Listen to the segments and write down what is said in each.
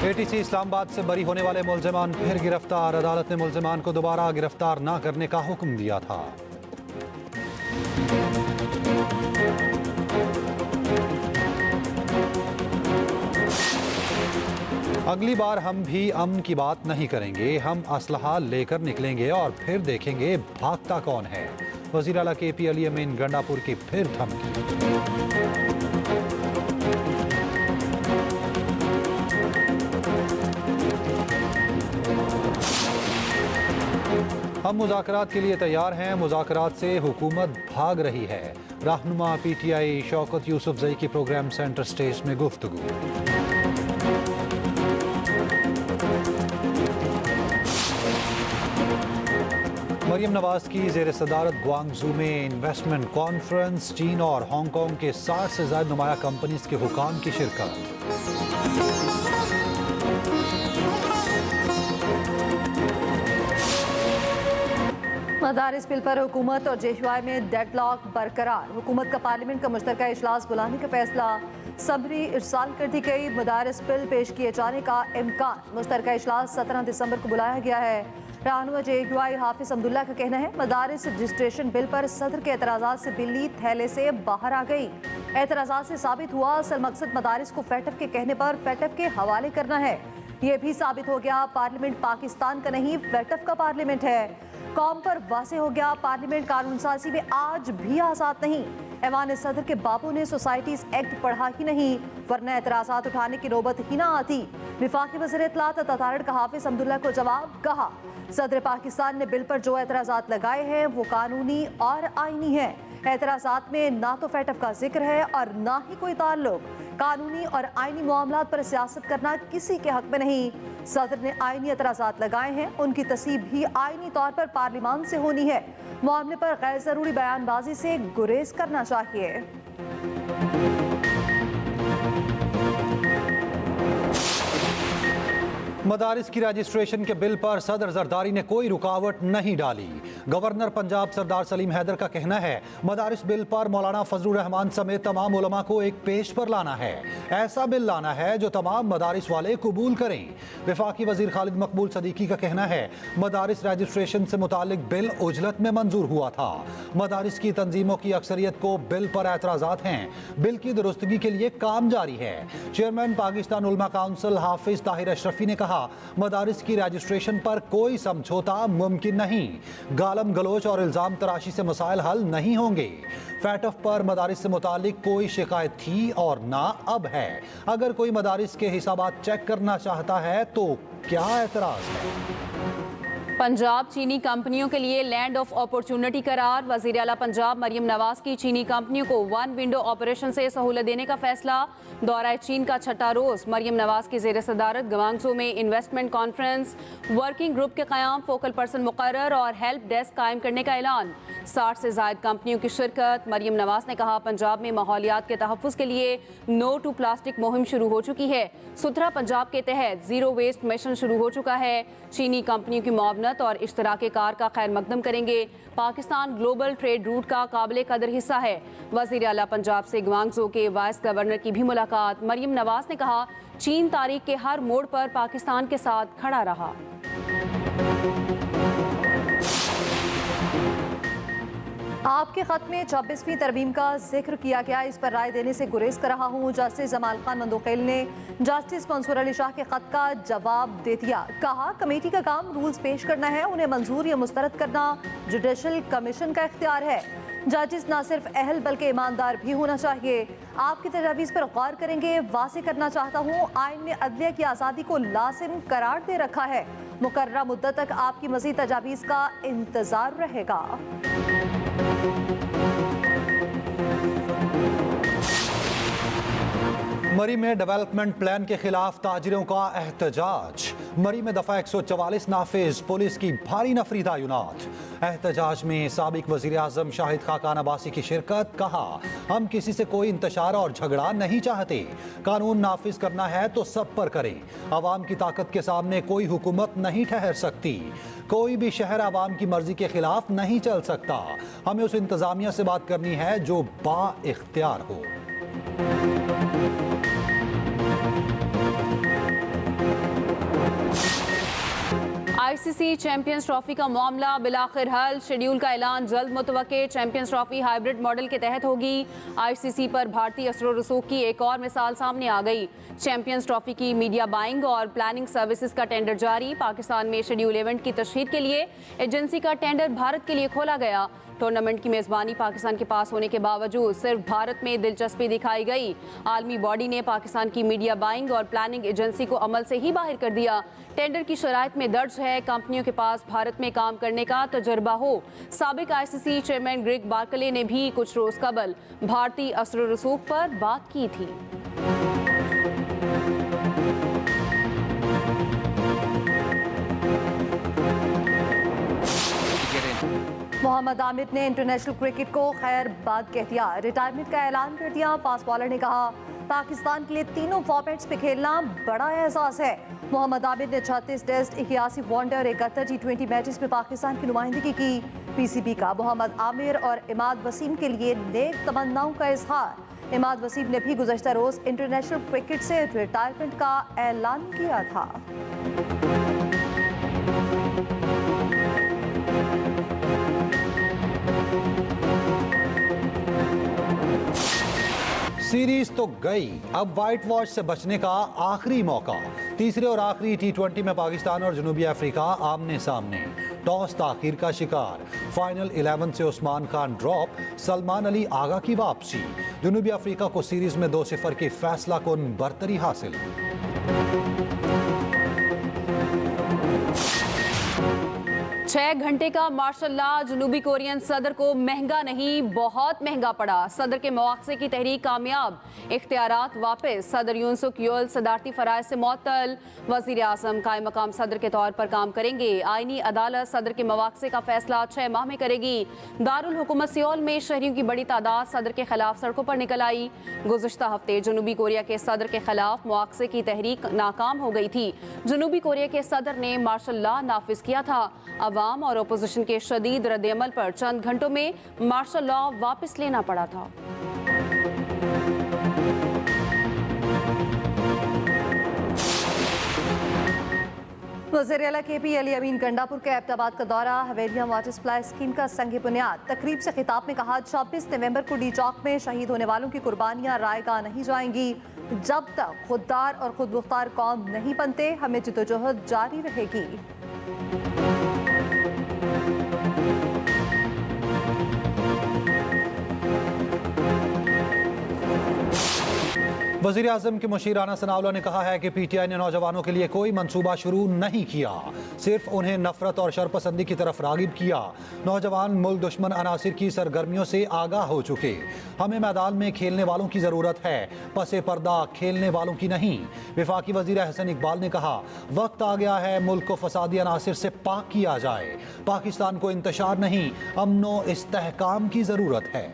ATC Islamabad से बरी होने वाले मुल्जिमान फिर गिरफ्तार। अदालत ने मुल्जिमान को दोबारा गिरफ्तार न करने का हुक्म दिया था। अगली बार हम भी अमन की बात नहीं करेंगे, हम असलहा लेकर निकलेंगे और फिर देखेंगे भागता कौन है। वज़ीर आला KP अली अमीन गंडापुर की फिर धमकी। हम मुज़ाकरात के लिए तैयार हैं, मुज़ाकरात से हुकूमत भाग रही है। रहनुमा PTI शौकत यूसुफजई की प्रोग्राम सेंटर स्टेज में गुफ्तगू। मरियम नवाज की ज़ेर सदारत ग्वांगझू में इन्वेस्टमेंट कॉन्फ्रेंस। चीन और हांगकांग के 60 से ज़ायद नुमाया कंपनीज के हुकाम की शिरकत। मदारिस बिल पर हुकूमत और JUI में डेडलॉक बरकरार। हुकूमत का पार्लियामेंट का मुश्तरका इजलास बुलाने का फैसला। सबरी इरसाल कर दी गई। मदारिस बिल पेश किए जाने का इम्कान। मुश्तरका इजलास 17 दिसंबर को बुलाया गया है। रहनुमा JUI हाफिज अब्दुल्ला का कहना है मदारिस रजिस्ट्रेशन बिल पर सदर के एतराज़ात से बिल्ली थैले से बाहर आ गई। एतराज़ात से साबित हुआ असल मकसद मदारिस को FATF के कहने पर FATF के हवाले करना है। ये भी साबित हो गया पार्लियामेंट पाकिस्तान का नहीं FATF का पार्लियामेंट है। कौम पर वाज़ेह हो गया पार्लियामेंट कानून साजी में आज भी आज़ाद नहीं। ऐवान सदर के बाबू ने सोसाइटीज एक्ट पढ़ा ही नहीं, वरना एतराज़ात उठाने की नौबत ही ना आती। विफाकी वज़ीर इत्तलात अतारड़ का हाफिज अब्दुल्ला को जवाब। कहा सदर पाकिस्तान ने बिल पर जो एतराज़ात लगाए हैं वो कानूनी और आईनी है। एतराज़ात में ना तो FATF का जिक्र है और ना ही कोई ताल्लुक। कानूनी और आईनी मामलात पर सियासत करना किसी के हक में नहीं। सदर ने आईनी एतराज़ात लगाए हैं, उनकी तस्दीक भी आईनी तौर पर पार्लियामान से होनी है। मामले पर गैर ज़रूरी बयानबाजी से गुरेज करना चाहिए। मदारिस की रजिस्ट्रेशन के बिल पर सदर जरदारी ने कोई रुकावट नहीं डाली। गवर्नर पंजाब सरदार सलीम हैदर का कहना है मदारिस बिल पर मौलाना फजलुर रहमान समेत तमाम उलमा को एक पेश पर लाना है। ऐसा बिल लाना है जो तमाम मदारिस वाले कबूल करें। वफाकी वजीर खालिद मकबूल सदीकी का कहना है मदारिस रजिस्ट्रेशन से मुतालिक बिल उजलत में मंजूर हुआ था। मदारिस की तंजीमों की अक्सरियत को बिल पर एतराज़ात हैं। बिल की दुरुस्तगी के लिए काम जारी है। चेयरमैन पाकिस्तान उलमा काउंसिल हाफिज ताहिर अशरफी ने कहा मदारिस की रजिस्ट्रेशन पर कोई समझौता मुमकिन नहीं। गालम गलोच और इल्जाम तराशी से मसाइल हल नहीं होंगे। FATF पर मदारिस से मुतालिक कोई शिकायत थी और ना अब है। अगर कोई मदारिस के हिसाबात चेक करना चाहता है तो क्या एतराज है। पंजाब चीनी कंपनियों के लिए लैंड ऑफ अपॉर्चुनिटी करार। वज़ीर आला पंजाब मरियम नवाज की चीनी कंपनियों को वन विंडो ऑपरेशन से सहूलत देने का फैसला। दौरा चीन का छठा रोज। मरियम नवाज की ज़ेर सदारत ग्वांगझू में इन्वेस्टमेंट कॉन्फ्रेंस, वर्किंग ग्रुप के क़याम, फोकल पर्सन मुकर्रर और हेल्प डेस्क कायम करने का ऐलान। 60 से ज़ायद कंपनियों की शिरकत। मरियम नवाज ने कहा पंजाब में माहौलियात के तहफ़्फ़ुज़ के लिए नो टू प्लास्टिक मुहिम शुरू हो चुकी है। सुथरा पंजाब के तहत ज़ीरो वेस्ट मिशन शुरू हो चुका है। चीनी कंपनियों की मुआवनत और इश्तराके कार का खैर मकदम करेंगे। पाकिस्तान ग्लोबल ट्रेड रूट का काबिल कदर हिस्सा है। वज़ीर आला पंजाब से ग्वांगझू के वाइस गवर्नर की भी मुलाकात। मरियम नवाज ने कहा चीन तारीख के हर मोड़ पर पाकिस्तान के साथ खड़ा रहा। आपके खत में 26वीं तरमीम का जिक्र किया गया, इस पर राय देने से गुरेज कर रहा हूँ। जस्टिस जमाल खान मंदोखेल ने जस्टिस मंसूर अली शाह के खत का जवाब दे दिया। कहा कमेटी का काम रूल्स पेश करना है, उन्हें मंजूर या मुस्तरद करना जुडिशल कमीशन का इख्तियार है। जजिस ना सिर्फ अहल बल्कि ईमानदार भी होना चाहिए। आपकी तजावीज़ पर गौर करेंगे। वाज़ेह करना चाहता हूँ आइन ने अदलिया की आज़ादी को लाजिम करार दे रखा है। मुकर्ररा मुद्दत तक आपकी मज़ीद तजावीज़ का इंतज़ार रहेगा। मरी में डेवलपमेंट प्लान के खिलाफ ताजिरों का एहतजाज। मरी में दफा 144 नाफिज, पुलिस की भारी नफरी तैनात। एहतजाज में साबिक वजीर आजम शाहिद खाकान अब्बासी की शिरकत। कहा हम किसी से कोई इंतशार और झगड़ा नहीं चाहते। कानून नाफिज करना है तो सब पर करें। अवाम की ताकत के सामने कोई हुकूमत नहीं ठहर सकती। कोई भी शहर अवाम की मर्जी के खिलाफ नहीं चल सकता। हमें उस इंतजामिया से बात करनी है जो बा इख्तियार हो। आईसीसी चैंपियंस ट्रॉफी का मामला बिलाखिर हल, शेड्यूल का ऐलान जल्द मुतवक्के। चैंपियंस ट्रॉफी हाइब्रिड मॉडल के तहत होगी। आईसीसी पर भारतीय असर रसूख की एक और मिसाल सामने आ गई। चैंपियंस ट्रॉफी की मीडिया बाइंग और प्लानिंग सर्विसेज का टेंडर जारी। पाकिस्तान में शेड्यूल इवेंट की तशहीर के लिए एजेंसी का टेंडर भारत के लिए खोला गया। टूर्नामेंट की मेजबानी पाकिस्तान के पास होने के बावजूद सिर्फ भारत में दिलचस्पी दिखाई गई। आलमी बॉडी ने पाकिस्तान की मीडिया बाइंग और प्लानिंग एजेंसी को अमल से ही बाहर कर दिया। टेंडर की शराइत में दर्ज है कंपनियों के पास भारत में काम करने का तजुर्बा हो। साबिक आईसीसी चेयरमैन ग्रेग बार्कले ने भी कुछ रोज कबल भारतीय असर रसूख पर बात की थी। मोहम्मद आमिर ने इंटरनेशनल क्रिकेट को खैर बाद कह दिया। रिटायरमेंट का ऐलान कर दिया। फास्ट बॉलर ने कहा, पाकिस्तान के लिए तीनों फॉर्मेट्स पे खेलना बड़ा एहसास है। मोहम्मद आमिर ने 36 टेस्ट, 81 वनडे और 71 T20 मैचेस में पाकिस्तान की नुमाइंदगी की। पीसीबी का मोहम्मद आमिर और इमाद वसीम के लिए नेक तमन्नाओं का इजहार। इमाद वसीम ने भी गुज़श्ता रोज इंटरनेशनल क्रिकेट से रिटायरमेंट का ऐलान किया था। सीरीज तो गई, अब व्हाइट वॉश से बचने का आखिरी मौका। तीसरे और आखिरी T20 में पाकिस्तान और जनूबी अफ्रीका आमने सामने। टॉस ताखीर का शिकार, फाइनल 11 से उस्मान खान ड्रॉप, सलमान अली आगा की वापसी। जनूबी अफ्रीका को सीरीज में 2-0 की फैसला कुन बरतरी हासिल। 6 घंटे का मार्शल लॉ जनूबी कोरियन सदर को महंगा नहीं बहुत महंगा पड़ा। सदर के मवाक़से की तहरीक कामयाब, इख्तियारात वापस। सदर यून सुक योल सदारती फराइज से मुअत्तल। वज़ीर आज़म कायम मकाम सदर के तौर पर काम करेंगे। आईनी अदालत सदर के मवाक़से का फैसला 6 माह में करेगी। दारुल हुकूमत सियोल में शहरियों की बड़ी तादाद सदर के खिलाफ सड़कों पर निकल आई। गुज़श्ता हफ्ते जनूबी कोरिया के सदर के खिलाफ मवाक़से की तहरीक नाकाम हो गई थी। जनूबी कोरिया के सदर ने मार्शल लॉ नाफिज किया था। अवाम और अपोजिशन के शदीद रद्द-ए-अमल पर चंद घंटों में मार्शल लॉ वापस लेना पड़ा था। वज़ीर आला KP अली अमीन गंडापुर के एबटाबाद का दौरा। हवेलियां वाटर सप्लाई स्कीम का संग बुनियाद। तकरीब से खिताब में कहा, 26 नवंबर को डी चौक में शहीद होने वालों की कुर्बानियां रायगा नहीं जाएंगी। जब तक खुददार और खुद मुख्तार कौम नहीं बनते, हमें जिद्दोजहद जारी रहेगी। वज़ीर आज़म के मुशीर राना सनाउल्लाह ने कहा है कि PTI ने नौजवानों के लिए कोई मंसूबा शुरू नहीं किया, सिर्फ उन्हें नफरत और शरपसंदी की तरफ रागिब किया। नौजवान मुल्क दुश्मन अनासिर की सरगर्मियों से आगाह हो चुके। हमें मैदान में खेलने वालों की ज़रूरत है, पसे पर्दा खेलने वालों की नहीं। वफाकी वज़ीर अहसन इकबाल ने कहा, वक्त आ गया है मुल्क को फसादी अनासिर से पाक किया जाए। पाकिस्तान को इंतशार नहीं, अमनो इस्तेहकाम की ज़रूरत है।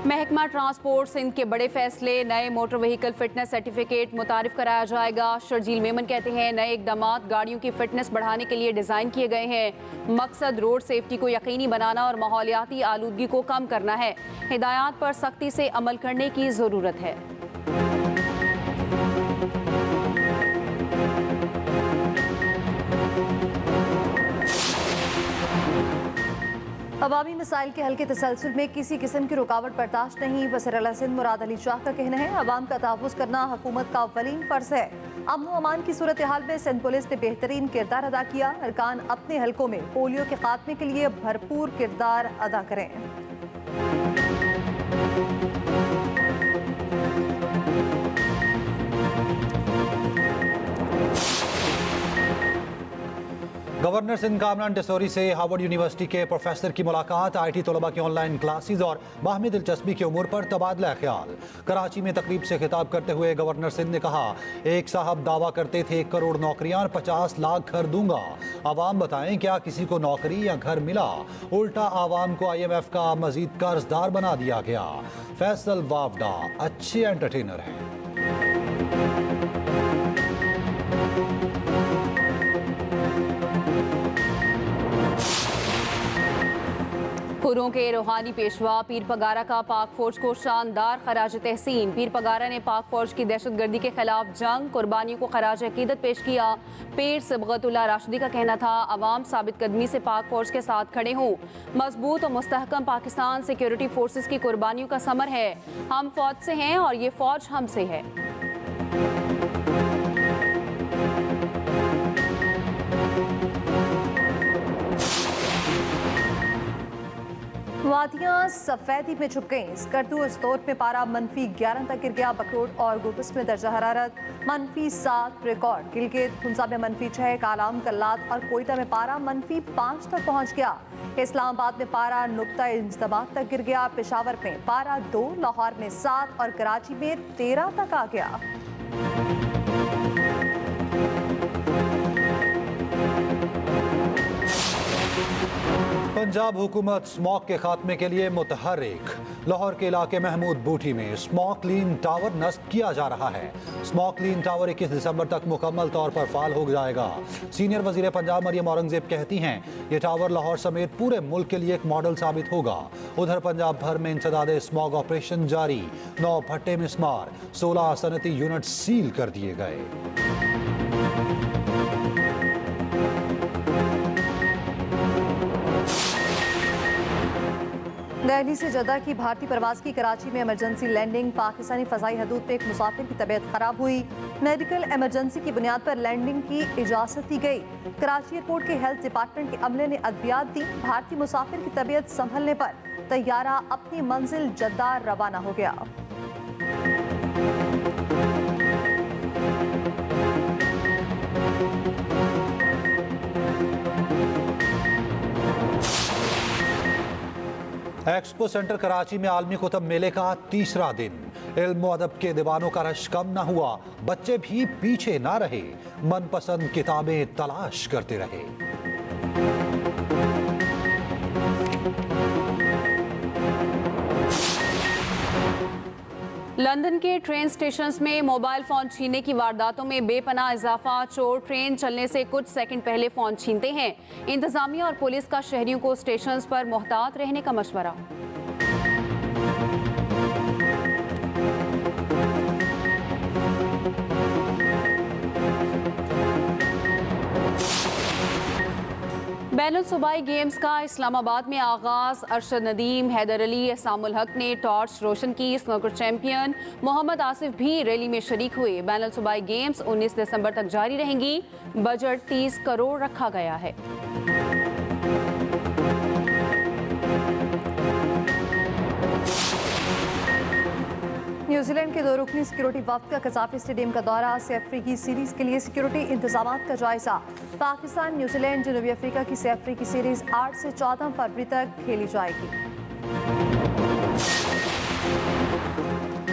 महकमा ट्रांसपोर्ट सिंध के बड़े फैसले। नए मोटर व्हीकल फिटनेस सर्टिफिकेट मुतारिफ कराया जाएगा। शर्जील मेमन कहते हैं, नए इकदामात गाड़ियों की फिटनेस बढ़ाने के लिए डिज़ाइन किए गए हैं। मकसद रोड सेफ्टी को यकीनी बनाना और माहौलियाती आलूदगी को कम करना है। हिदायत पर सख्ती से अमल करने की ज़रूरत है। अवामी मसाइल के हल के तसलसल में किसी किस्म की रुकावट बर्दाश्त नहीं। वज़ीर आला सिंध मुराद अली शाह का कहना है, अवाम का तहफ़्फ़ुज़ करना हुकूमत का अव्वलीन फ़र्ज़ है। अमन व अमान की सूरत हाल में सिंध पुलिस ने बेहतरीन किरदार अदा किया। अरकान अपने हलकों में पोलियो के खात्मे के लिए भरपूर किरदार अदा करें। गवर्नर सिंध कामरान टेसोरी से हार्वर्ड यूनिवर्सिटी के प्रोफेसर की मुलाकात। IT तलबा की ऑनलाइन क्लासेज और बाहमी दिलचस्पी के उमूर पर तबादला ख्याल। कराची में तकरीब से खिताब करते हुए गवर्नर सिंध ने कहा, एक साहब दावा करते थे 1 करोड़ नौकरियां और 50 लाख घर दूंगा। आवाम बताएं क्या किसी को नौकरी या घर मिला? उल्टा आवाम को IMF का मजीद कर्जदार बना दिया गया। फैसल वावडा अच्छे एंटरटेनर हैं। हुर्रों के रूहानी पेशवा पीर पगारा का पाक फौज को शानदार खराज तहसीन। पीर पगारा ने पाक फौज की दहशतगर्दी के खिलाफ जंग कुर्बानियों को खराज अकीदत पेश किया। पीर सिबगतुल्लाह राशिदी का कहना था, अवाम साबित कदमी से पाक फौज के साथ खड़े हों। मजबूत और मुस्तहकम पाकिस्तान सिक्योरिटी फोर्सेस की कुर्बानियों का समर है। हम फौज से हैं और ये फौज हमसे है। वादियाँ सफेदी में छुप गईं। स्कर्दू इस्तोर में पारा -11 तक गिर गया। बकरोट और गुलबस में दर्जा हरारत -7 रिकॉर्ड। गिलगित हुंसा में -6, कालाम, कल्लात और कोयटा में पारा -5 तक पहुंच गया। इस्लामाबाद में पारा नुक्ता इंजमात तक गिर गया। पेशावर में पारा 2, लाहौर में 7 और कराची में 13 तक आ गया। पंजाब हुकूमत स्मॉग के खात्मे के लिए मुतहर्रिक। लाहौर के इलाके महमूद बूटी में स्मॉग क्लीन टावर नस्ब किया जा रहा है। स्मॉग क्लीन टावर 21 दिसंबर तक मुकम्मल तौर पर फाल हो जाएगा। सीनियर वजीर पंजाब मरियम औरंगजेब कहती हैं, ये टावर लाहौर समेत पूरे मुल्क के लिए एक मॉडल साबित होगा। उधर पंजाब भर में इंसदादे स्मॉग ऑपरेशन जारी। 9 भट्टे मिसमार, 16 सनती यूनिट सील कर दिए गए। दिल्ली से जद्दा की भारतीय प्रवास की कराची में इमरजेंसी लैंडिंग। पाकिस्तानी फ़ज़ाई हदूद पे एक मुसाफिर की तबीयत खराब हुई। मेडिकल इमरजेंसी की बुनियाद पर लैंडिंग की इजाज़त दी गई। कराची एयरपोर्ट के हेल्थ डिपार्टमेंट के अमले ने अद्वियात दी। भारतीय मुसाफिर की तबीयत संभलने पर तैयारा अपनी मंजिल जद्दा रवाना हो गया। एक्सपो सेंटर कराची में आलमी कुतुब मेले का तीसरा दिन। इल्म व अदब के दीवानों का रश कम न हुआ। बच्चे भी पीछे ना रहे, मनपसंद किताबें तलाश करते रहे। लंदन के ट्रेन स्टेशंस में मोबाइल फोन छीनने की वारदातों में बेपनाह इजाफा। चोर ट्रेन चलने से कुछ सेकंड पहले फोन छीनते हैं। इंतजामिया और पुलिस का शहरियों को स्टेशंस पर मोहतात रहने का मशवरा। बैनुल सूबाई गेम्स का इस्लामाबाद में आगाज। अरशद नदीम, हैदर अली, एहसामुल हक ने टॉर्च रोशन की। स्नूकर चैंपियन मोहम्मद आसिफ भी रैली में शरीक हुए। बैनुल सूबाई गेम्स 19 दिसंबर तक जारी रहेंगी। बजट 30 करोड़ रखा गया है। न्यूजीलैंड के 2 रुकनी सिक्योरिटी वफ्द का कज़ाफी स्टेडियम का दौरा। से अफ्रीकी सीरीज के लिए सिक्योरिटी इंतजामात का जायजा। पाकिस्तान न्यूजीलैंड जनूबी अफ्रीका की से अफ्रीकी सीरीज 8 से 14 फरवरी तक खेली जाएगी।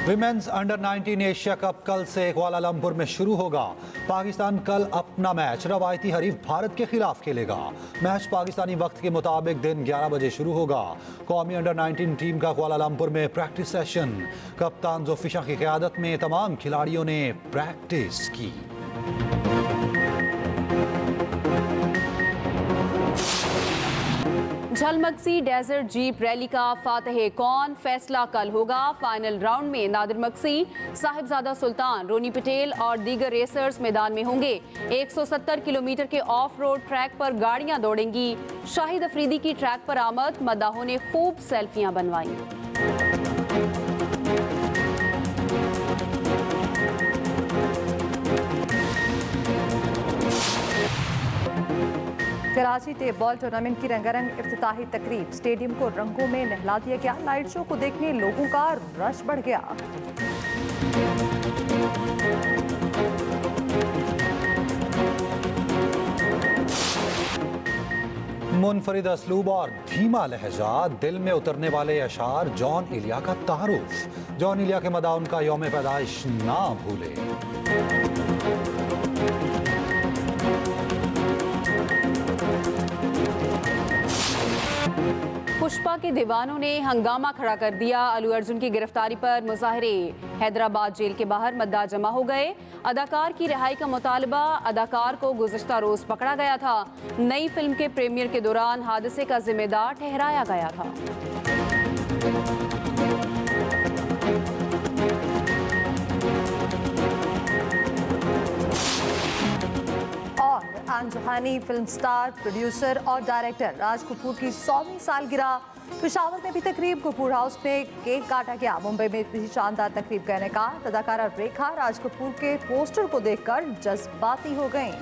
विमेंस अंडर 19 एशिया कप कल से कुआलालंपुर में शुरू होगा। पाकिस्तान कल अपना मैच रवायती हरीफ भारत के खिलाफ खेलेगा। मैच पाकिस्तानी वक्त के मुताबिक दिन 11 बजे शुरू होगा। कौमी अंडर 19 टीम का कुआलालंपुर में प्रैक्टिस सेशन। कप्तान जोफिशा की क़यादत में तमाम खिलाड़ियों ने प्रैक्टिस की। झलमक्सी डेजर्ट जीप रैली का फातह कौन, फैसला कल होगा। फाइनल राउंड में नादिर मक्सी, साहिबजादा सुल्तान, रोनी पटेल और दीगर रेसर्स मैदान में होंगे। 170 किलोमीटर के ऑफ रोड ट्रैक पर गाड़ियां दौड़ेंगी। शाहिद अफरीदी की ट्रैक पर आमद, मद्दाहों ने खूब सेल्फियां बनवाई। कराची टेप बॉल टूर्नामेंट की रंगारंग इफ्तिताही तकरीब। स्टेडियम को रंगों में नहला दिया गया। लाइट शो को देखने लोगों का रश बढ़ गया। मुनफरिद असलूब और धीमा लहजा, दिल में उतरने वाले अशार। जॉन इलिया का तारुफ। जॉन इलिया के मदा उनका यौम पैदाइश ना भूले। पुष्पा के दीवानों ने हंगामा खड़ा कर दिया। अल्लू अर्जुन की गिरफ्तारी पर मुजाहरे। हैदराबाद जेल के बाहर मतदार जमा हो गए। अदाकार की रिहाई का मुतालबा। अदाकार को गुज़िश्ता रोज पकड़ा गया था। नई फिल्म के प्रीमियर के दौरान हादसे का जिम्मेदार ठहराया गया था। और अनजानी फिल्म स्टार, प्रोड्यूसर और डायरेक्टर राज कपूर की 100वीं सालगिरह। पेशावर में भी तकरीब, कपूर हाउस में केक काटा गया। मुंबई में भी शानदार तकरीब का इनेकाद। अदाकारा रेखा राज कपूर के पोस्टर को देखकर जज्बाती हो गईं।